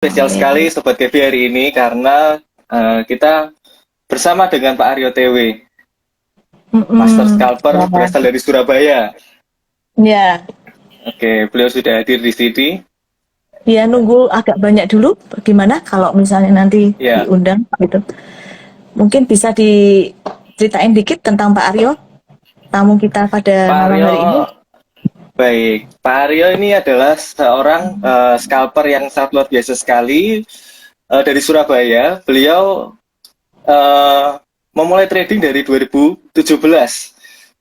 Spesial sekali Sobat KB hari ini karena kita bersama dengan Pak Aryo TW, Master Scalper berasal dari Surabaya. Ya, Oke, beliau sudah hadir di sini. ya nunggu agak banyak dulu. Bagaimana kalau misalnya nanti Ya, diundang gitu? Mungkin bisa diceritain dikit tentang Pak Aryo, tamu kita pada Pak malam Aryo, hari ini. baik. Pak Aryo ini adalah seorang scalper yang sangat luar biasa sekali dari Surabaya. Beliau memulai trading dari 2017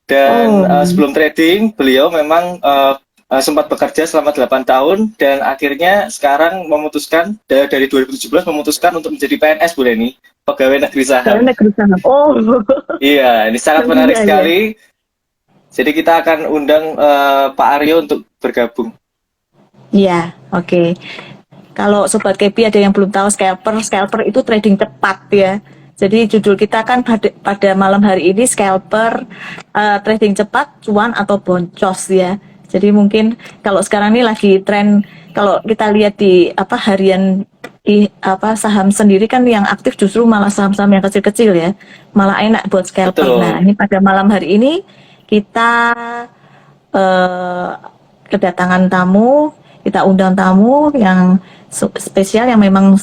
dan Oh, sebelum trading beliau memang sempat bekerja selama 8 tahun dan akhirnya sekarang memutuskan dari 2017 memutuskan untuk menjadi PNS Bu Leni, pegawai negeri saya saham. negeri saham. Oh, Iya, ini sangat menarik iya iya. sekali. Jadi kita akan undang Pak Aryo untuk bergabung. Iya, oke. Kalau Sobat Kepi ada yang belum tahu scalper itu trading cepat ya. Jadi judul kita kan pada malam hari ini scalper trading cepat, cuan atau boncos ya. Jadi mungkin kalau sekarang ini lagi tren, kalau kita lihat di harian saham sendiri kan yang aktif justru malah saham-saham yang kecil-kecil ya. Malah enak buat scalper. Nah, Betul, ini pada malam hari ini kita eh, kedatangan tamu, kita undang tamu yang spesial yang memang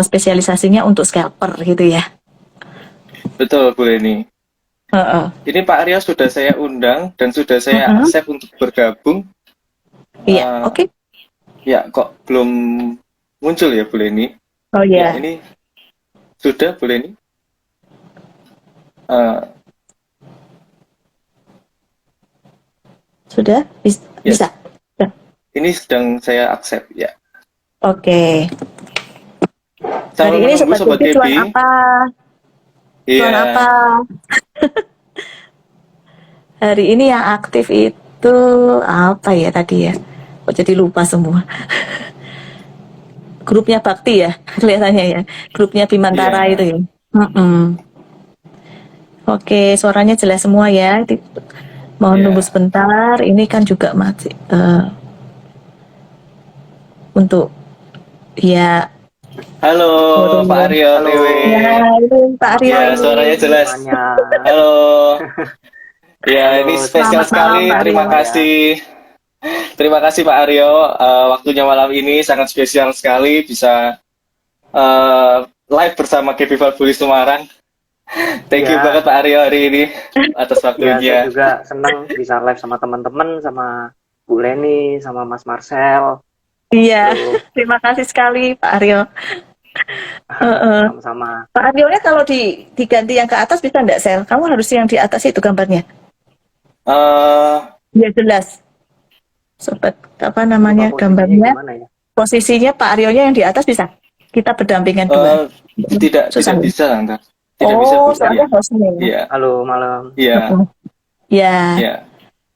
spesialisasinya untuk scalper gitu ya. betul Bu Leni. Heeh. Ini Pak Aryo sudah saya undang dan sudah saya Mm-mm. accept untuk bergabung. Iya, Eh, oke. ya, kok belum muncul ya Bu Leni? Oh Ya, ya, ini sudah Bu Leni. Eh, sudah ya, bisa. Sudah. ini sedang saya accept ya. Oke. Hari Sambil ini menunggu sobat Sobat Gopi cuan Gebi. apa? Cuan apa? Iya, Hari ini yang aktif itu apa ya tadi ya? Kok jadi lupa semua. Grupnya Bakti ya, kelihatannya ya. Grupnya Bimantara itu iya, ya. Mm-mm. Oke, suaranya jelas semua ya. Mohon tunggu iya. sebentar. Ini kan juga masih untuk ya. Halo Pak Waduh. Aryo Halo, TW. Ya, ini Pak Aryo Ya, ini. suaranya jelas. semuanya. Halo. Ya, ini Halo, spesial Selamat malam sekali. Pak Terima Aryo. semuanya. kasih. Terima kasih Pak Aryo. Waktunya malam ini sangat spesial sekali bisa eh, live bersama Gebi Valburi Semarang. Thank you banget Ya, Pak Aryo hari ini atas ya saya waktunya. juga senang bisa live sama teman-teman, sama Bu Leni, sama Mas Marcel. Iya, Halo, terima kasih sekali Pak Aryo. Heeh. sama-sama. Pak Aryonya kalau diganti yang ke atas bisa enggak, Sel? Kamu harus yang di atas itu gambarnya. eh Ya jelas. Sobat, apa Lupa namanya posisinya gambarnya? gimana ya? Posisinya Pak Aryonya yang di atas bisa. Kita berdampingan dua. eh, tidak Susah. tidak Ya? bisa Tante. Tidak bisa Oh, Bu. soalnya Iya. hostnya. Iya. Halo, malam. Iya. Ya, Iya.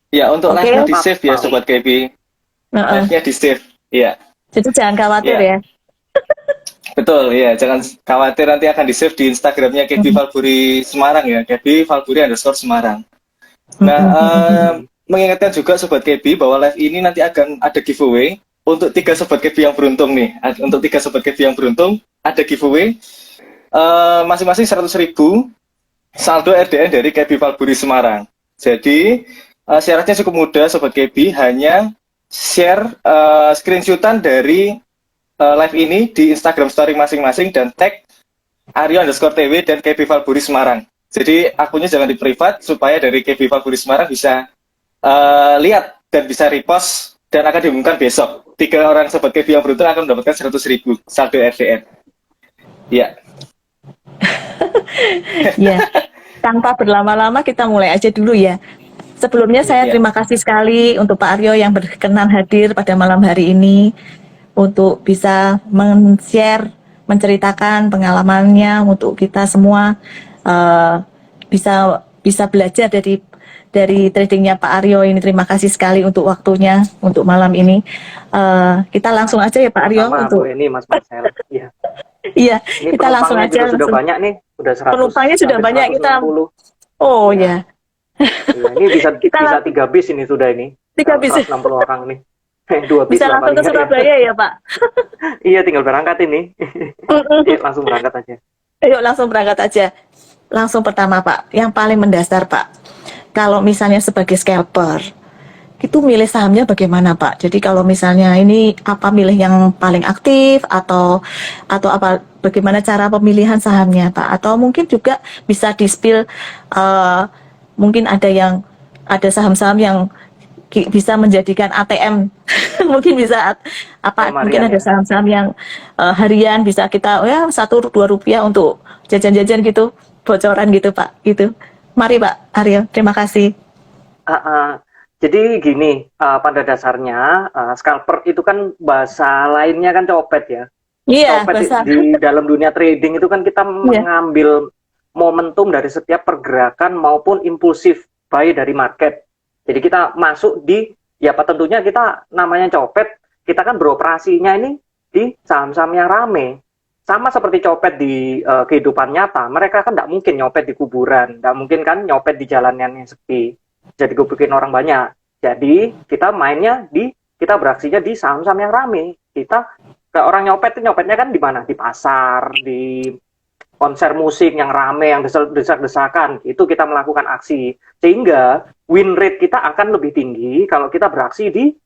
Ya, untuk oke. live-nya di Maaf, save ya maaf. Sobat Gebi. Heeh. Live-nya di save. Iya. Jadi jangan khawatir Iya. ya. Betul, ya. Jangan khawatir nanti akan di-save di Instagramnya Gebi Valburi Semarang ya. Gebi Valburi _ Semarang. Nah, mengingatkan juga Sobat Kebi bahwa live ini nanti akan ada giveaway untuk 3 Sobat Kebi yang beruntung nih. Untuk 3 Sobat Kebi yang beruntung ada giveaway masing-masing 100.000 saldo RDN dari Kebi Valburi Semarang. Jadi syaratnya cukup mudah Sobat Kebi, hanya share screenshotan dari live ini di Instagram story masing-masing dan tag Aryo_TW dan KB Valburi Semarang. Jadi akunnya jangan di privat supaya dari KB Valburi Semarang bisa lihat dan bisa repost dan akan diumumkan besok. 3 orang Sobat KB yang beruntung akan mendapatkan 100.000 saldo RDN. Ya, Ya, tanpa berlama-lama kita mulai aja dulu ya. Sebelumnya saya ya. terima kasih sekali untuk Pak Aryo yang berkenan hadir pada malam hari ini untuk bisa men-share, menceritakan pengalamannya untuk kita semua bisa bisa belajar dari tradingnya Pak Aryo ini. Terima kasih sekali untuk waktunya untuk malam ini. Kita langsung aja ya Pak Aryo Sama Bu untuk Leni, Mas Marcel. Iya. iya Ini kita langsung penumpangnya aja juga sudah langsung. banyak nih. Udah 100, Penumpangnya sudah hampir banyak kita. 160. Oh Iya. ya, Iya, ini bisa kita bisa 3 bis ini sudah ini. tiga bis. 160 orang nih. Dua bit Bisa lah langsung paling ke nggak ya. Surabaya ya, Pak? Iya, tinggal berangkat ini. Iya, langsung berangkat aja. Ayo langsung berangkat aja. Langsung pertama, Pak, yang paling mendasar, Pak. Kalau misalnya sebagai scalper, itu milih sahamnya bagaimana, Pak? Jadi kalau misalnya ini apa milih yang paling aktif atau apa bagaimana cara pemilihan sahamnya, Pak? Atau mungkin juga bisa di-spill mungkin ada saham-saham yang bisa menjadikan ATM. Mungkin bisa Oh, mungkin Marian ada ya. saham-saham yang harian bisa kita ya 1-2 rupiah untuk jajan-jajan gitu, bocoran gitu, Pak. Gitu. Mari, Pak Aryo, terima kasih. Ah, ah. Jadi gini, pada dasarnya scalper itu kan bahasa lainnya kan copet ya. Iya, Copet bahasa. di dalam dunia trading itu kan kita Iya. mengambil momentum dari setiap pergerakan maupun impulsif buy dari market. Jadi kita masuk di, ya apa tentunya kita namanya copet, kita kan beroperasinya ini di saham-saham yang rame. Sama seperti copet di kehidupan nyata, mereka kan nggak mungkin nyopet di kuburan, nggak mungkin kan nyopet di jalanan yang sepi. Jadi gebukin orang banyak. Jadi kita mainnya kita beraksinya di saham-saham yang rame. Kita kayak orang nyopet itu nyopetnya kan di mana? Di pasar, di konser musik yang rame, yang desak-desakan, itu kita melakukan aksi. Sehingga win rate kita akan lebih tinggi kalau kita beraksi di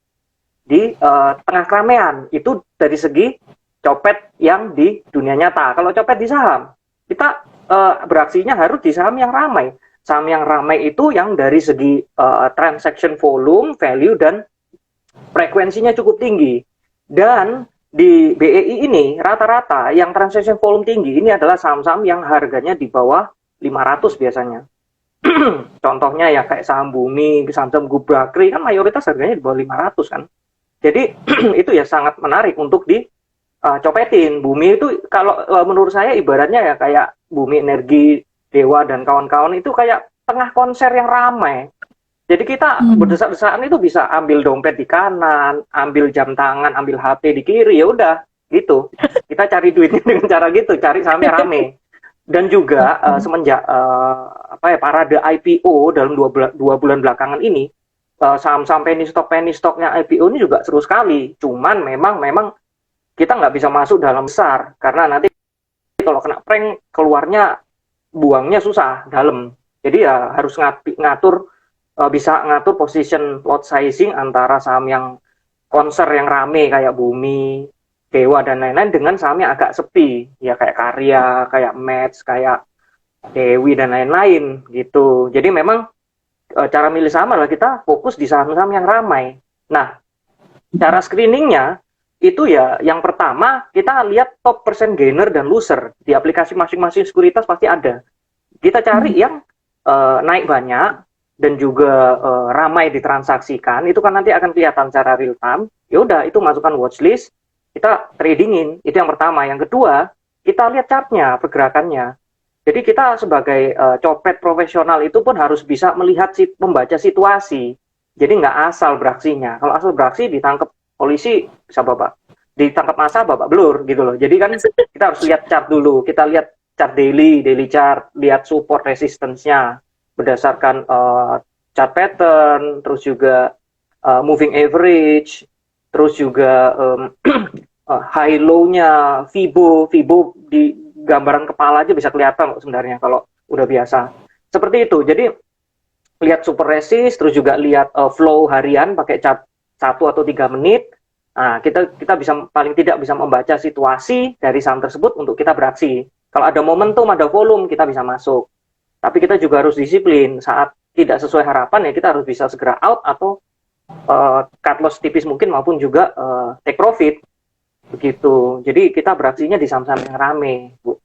tengah keramaian. Itu dari segi copet yang di dunia nyata. Kalau copet di saham, kita beraksinya harus di saham yang ramai. Saham yang ramai itu yang dari segi transaction volume, value, dan frekuensinya cukup tinggi. Dan di BEI ini rata-rata yang transaction volume tinggi ini adalah saham-saham yang harganya di bawah 500 biasanya. Contohnya ya kayak saham Bumi, saham-saham Gubrakri kan mayoritas harganya di bawah 500 kan. Jadi itu ya sangat menarik untuk dicopetin. Bumi itu kalau menurut saya ibaratnya ya kayak Bumi Energi, Dewa dan kawan-kawan itu kayak tengah konser yang ramai. Jadi kita berdesak-desakan itu bisa ambil dompet di kanan, ambil jam tangan, ambil HP di kiri, ya udah gitu. Kita cari duitnya dengan cara gitu, cari sahamnya rame. Dan juga semenjak parade IPO dalam dua bulan belakangan ini, saham-saham penny stocknya IPO ini juga seru sekali. Cuman memang kita nggak bisa masuk dalam besar karena nanti kalau kena prank keluarnya buangnya susah dalam. Jadi ya harus bisa ngatur position lot sizing antara saham yang konser yang rame kayak Bumi, Dewa dan lain-lain dengan saham yang agak sepi ya kayak Karya, kayak Match, kayak Dewi dan lain-lain gitu. Jadi memang cara milih saham adalah kita fokus di saham-saham yang ramai. Nah, cara screeningnya itu ya yang pertama kita lihat top percent gainer dan loser di aplikasi masing-masing sekuritas pasti ada. Kita cari yang naik banyak dan juga ramai ditransaksikan, itu kan nanti akan kelihatan secara real time. Ya udah, itu masukkan watchlist, kita tradingin. Itu yang pertama. Yang kedua, kita lihat chartnya, pergerakannya. Jadi kita sebagai copet profesional itu pun harus bisa membaca situasi. Jadi nggak asal beraksinya. Kalau asal beraksi ditangkap polisi bisa babak, ditangkap massa babak belur gitu loh. Jadi kan kita harus lihat chart dulu. Kita lihat chart daily chart, lihat support resistance-nya berdasarkan chart pattern, terus juga moving average, terus juga high low-nya, Fibo di gambaran kepala aja bisa kelihatan sebenarnya kalau udah biasa. Seperti itu. Jadi lihat super resist, terus juga lihat flow harian pakai chart 1 atau 3 menit. Nah, kita bisa paling tidak bisa membaca situasi dari saham tersebut untuk kita beraksi. Kalau ada momentum, ada volume, kita bisa masuk. Tapi kita juga harus disiplin. Saat tidak sesuai harapan ya kita harus bisa segera out atau cut loss tipis mungkin maupun juga take profit. Begitu. Jadi kita beraksinya di saham-saham yang rame, Bu.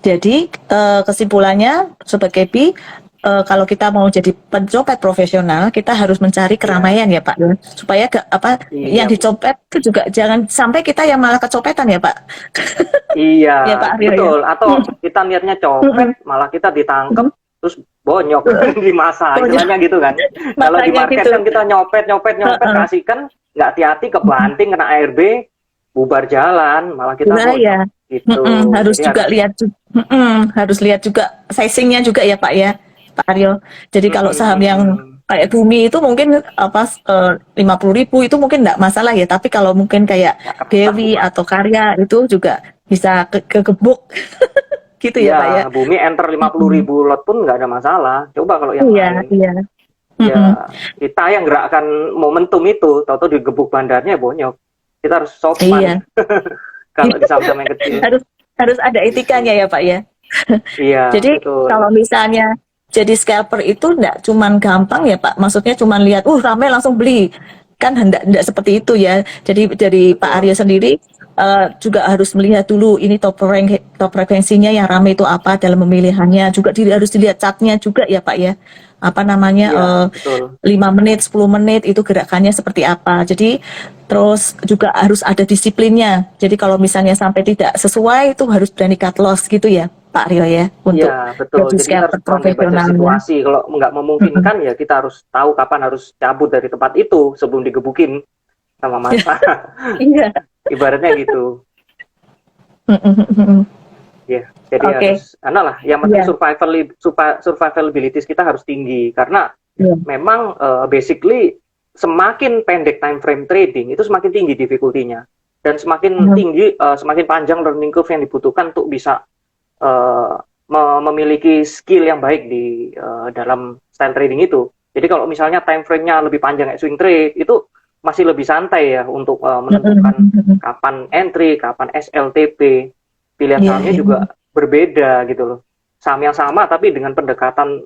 Jadi kesimpulannya Sobat Kepi, kalau kita mau jadi pencopet profesional, kita harus mencari keramaian ya Pak, supaya yang dicopet itu juga jangan sampai kita yang malah kecopetan ya Pak. Iya, ya, Pak Aryo, betul. ya? Atau kita niatnya copet, malah kita ditangkap terus bonyok di masa, istilahnya gitu kan. Kalau di market gitu. Kan kita nyopet, kasihkan, nggak hati-hati kebanting kena ARB, bubar jalan, malah kita bonyok. Ya. Gitu. Harus juga harus lihat juga sizingnya juga ya Pak ya. Pak Aryo. Jadi kalau saham yang kayak bumi itu mungkin apa 50.000 itu mungkin nggak masalah ya, tapi kalau mungkin kayak Ya, ketat tuh, Dewi Pak. atau Karya itu juga bisa kegebuk gitu ya Ya, Pak ya. bumi enter 50.000 Mm-mm. lot pun nggak ada masalah. Coba kalau yang Iya, lain. iya. Mm-mm. Ya, kita yang gerakkan momentum itu, tahu-tahu digebuk bandarnya bonyok. Kita harus sopan Iya. kalau di saham-saham yang kecil. harus harus ada etikanya Gitu. ya Pak ya. Iya, Jadi betul. kalau misalnya jadi scalper itu enggak cuman gampang ya Pak, maksudnya cuman lihat, ramai langsung beli. Kan hendak seperti itu ya. Jadi dari Pak Betul. Aryo sendiri juga harus melihat dulu ini top frekuensinya yang ramai itu apa dalam pemilihannya. Juga harus dilihat chartnya juga ya Pak ya. Apa namanya Iya, betul. 5 menit, 10 menit itu gerakannya seperti apa. Jadi terus juga harus ada disiplinnya. Jadi kalau misalnya sampai tidak sesuai itu harus berani cut loss gitu ya Pak Rio ya Iya, untuk betul. jadi Jadi kita harus scalper pandai baca profesionalnya. situasi. Kalau nggak Mm-mm. memungkinkan ya kita harus tahu kapan harus cabut dari tempat itu sebelum digebukin sama masa. Iya. Ibaratnya gitu. Mm-mm. Ya, jadi Oke. harus, lah. Yang penting Iya. survivability kita harus tinggi karena Iya. memang basically semakin pendek time frame trading itu semakin tinggi difficulty-nya dan semakin Mm. tinggi, semakin panjang learning curve yang dibutuhkan untuk bisa uh, memiliki skill yang baik di dalam style trading itu. Jadi kalau misalnya time frame-nya lebih panjang kayak swing trade itu masih lebih santai ya untuk menentukan Mm-mm. kapan entry, kapan SLTP. Pilihan Iya, sahamnya iya. juga berbeda gitu loh. Saham yang sama tapi dengan pendekatan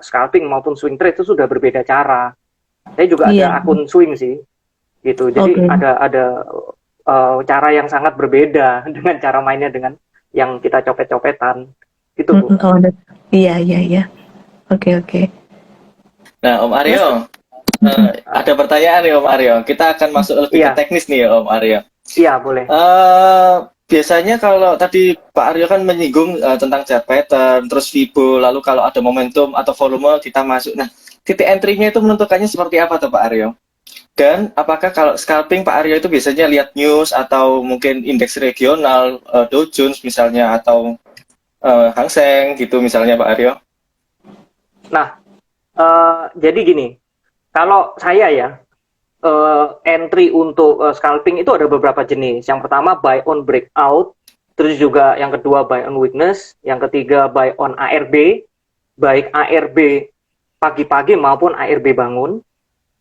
scalping maupun swing trade itu sudah berbeda cara. Saya juga Iya. ada akun swing sih, gitu. Jadi Oke. ada cara yang sangat berbeda dengan cara mainnya dengan yang kita copet-copetan, gitu Bu. Mm-mm. Iya, iya, iya. Oke, oke. Nah, Om Terus, Aryo, ada pertanyaan nih Om Aryo. Kita akan masuk lebih ke Iya, teknis nih ya Om Aryo. iya boleh. Biasanya kalau tadi Pak Aryo kan menyinggung tentang chart pattern, terus Fibo, lalu kalau ada momentum atau volume kita masuk. Nah, titik entry-nya itu menentukannya seperti apa tuh Pak Aryo? Dan apakah kalau scalping Pak Aryo itu biasanya lihat news atau mungkin indeks regional, Dow Jones misalnya, atau Hang Seng gitu misalnya Pak Aryo? Nah, jadi gini, kalau saya ya, entry untuk scalping itu ada beberapa jenis. Yang pertama buy on breakout, terus juga yang kedua buy on weakness, yang ketiga buy on ARB, baik ARB pagi-pagi maupun ARB bangun,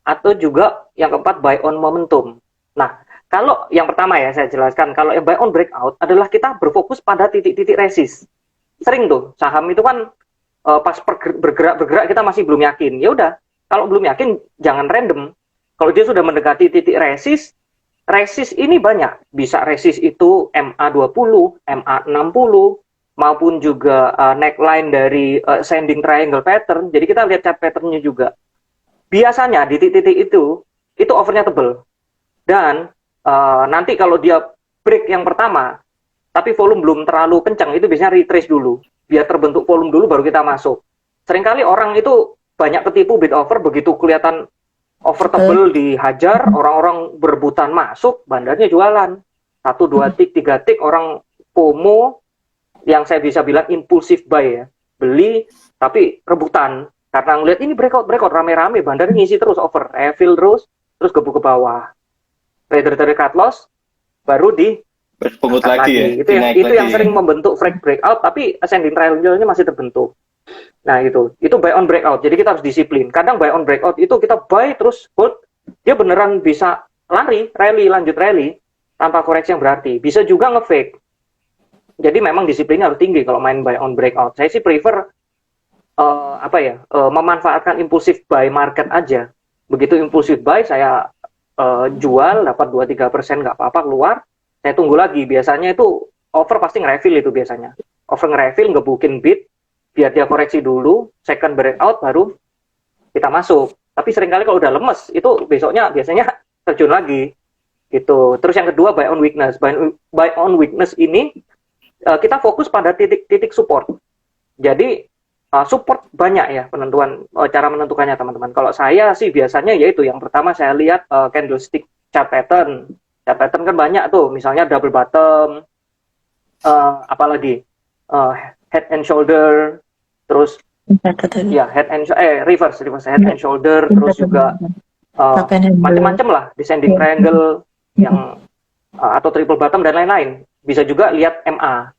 atau juga yang keempat buy on momentum. Nah, kalau yang pertama ya saya jelaskan, kalau yang buy on breakout adalah kita berfokus pada titik-titik resist. Sering tuh saham itu kan pas bergerak kita masih belum yakin. Ya udah, kalau belum yakin jangan random. Kalau dia sudah mendekati titik resist, resist ini banyak. Bisa resist itu MA20, MA60, maupun juga neckline dari ascending triangle pattern. Jadi kita lihat chart patternnya juga. Biasanya di titik-titik itu overnya tebel. Dan nanti kalau dia break yang pertama, tapi volume belum terlalu kencang, itu biasanya retrace dulu. Biar terbentuk volume dulu baru kita masuk. Seringkali orang itu banyak ketipu bid over begitu kelihatan over tebel dihajar, orang-orang berebutan masuk, bandarnya jualan. 1, 2 tik, 3 tik, orang FOMO, yang saya bisa bilang impulsif buy ya. Beli, tapi rebutan. Karena ngeliat ini breakout, rame-rame, bandar ngisi terus, over, refill terus gebuk ke bawah. Trader cut loss, baru di Berpungut angkat lagi ya, Itu yang dinaik lagi. sering membentuk breakout, tapi ascending triangle-nya masih terbentuk. Nah itu buy on breakout. Jadi kita harus disiplin. Kadang buy on breakout itu kita buy terus hold, dia beneran bisa lari, lanjut rally tanpa koreksi yang berarti. Bisa juga nge-fake. Jadi memang disiplinnya harus tinggi kalau main buy on breakout. Saya sih prefer memanfaatkan impulsif buy market aja. Begitu impulsif buy saya jual dapat 2-3% nggak apa-apa keluar. Saya tunggu lagi. Biasanya itu over pasti nge-refill itu biasanya. Over nge-refill ngebukin bid biar dia koreksi dulu, second breakout baru kita masuk. Tapi seringkali kalau udah lemes itu besoknya biasanya terjun lagi gitu. Terus yang kedua buy on weakness. Buy on weakness ini kita fokus pada titik-titik support. Jadi support banyak ya cara menentukannya teman-teman. Kalau saya sih biasanya yaitu yang pertama saya lihat candlestick chart pattern. Chart pattern kan banyak tuh, misalnya double bottom, apalagi head and shoulder, terus Betul. Ya, reverse head and shoulder, terus juga Cup and handle. macam-macam lah, descending Iya. triangle yang atau triple bottom dan lain-lain. Bisa juga lihat MA.